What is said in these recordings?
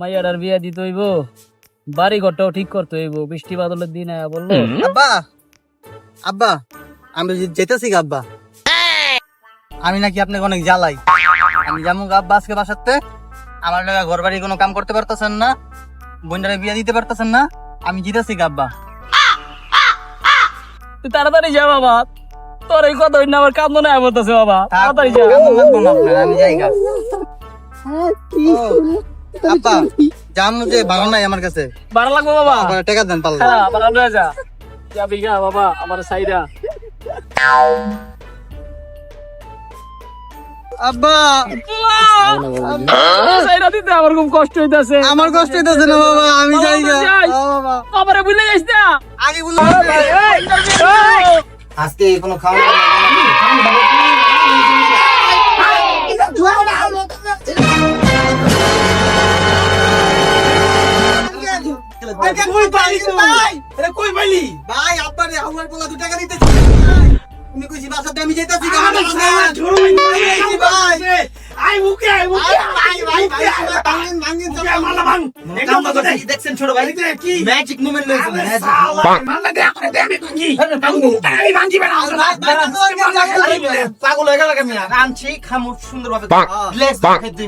মাইয়াটার বিয়া দিতে হইব, বাড়ি ঘরটাও ঠিক করতে হইব। বৃষ্টি বাদলের দিন আয়া বললো আব্বা আব্বা আমি যেতেছি গা আব্বা, আমি নাকি আপনাকে অনেক জ্বালাই। আমি যেমন আব্বা আজকে বাসাতে আমার লাগা ঘর বাড়ি কোনো কাম করতে পারতেছেন না, বোনটারে বিয়া দিতে পারতেছেন না, আমি জিতেছি গা আব্বা। তুই তাড়াতাড়ি যা বাবা, তোর এই কথা হইনা আমার কান্দনে আয় বলতেছে বাবা, তাড়াতাড়ি যা। আমি যাই গা। আব্বা জাম যে ভালো নাই আমার কাছে, ভাড়া লাগবো বাবা, আপনারা টাকা দেন পারলে। হ্যাঁ ভাড়া লয়ে যা, যাবি গা বাবা আমার সাইডা। আব্বা সাইডা দিতে আমার খুব কষ্ট হইতাছে। আমার কষ্ট হইতেছে না বাবা, আমি যাই গা। বাবা আমারে ভুলে যাইস না। আগে বললাম আজকে কোনো খাওয়া ভাই আব্বারে আমার পোলা 2 টাকা দিতেছি তুমি কইছি বাসাতে আমি যাইতাছি দেখছেন ছোট ভাই কি ম্যাজিক মুভমেন্ট পাগল হয়ে গেল কেমন আনছি খামু সুন্দর ভাবে গ্লাস খেতে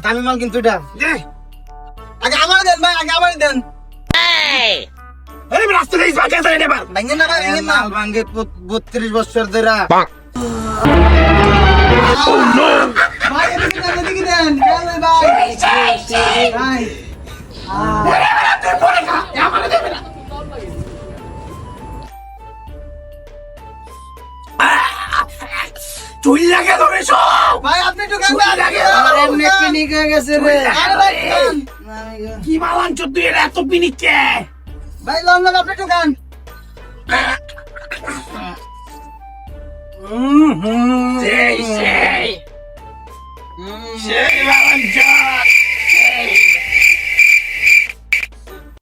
দামি মাল কিন্তু এটা আগে আমার দেন ভাই, আগে আমার দেন। ভাঙেন না ভাই, ভাঙেন না। 32 বছর ধরে ভাই এদিকে দেন, ভাই ভাই ভাই আপনি একটু গান আমার এমনি পিনিক হয়ে গেছে রে। আরে ভাই গান। কি মালান চোদ্দ এর এত পিনিকে ভাই লন লন আপনি একটু গান। সেই সেই সেই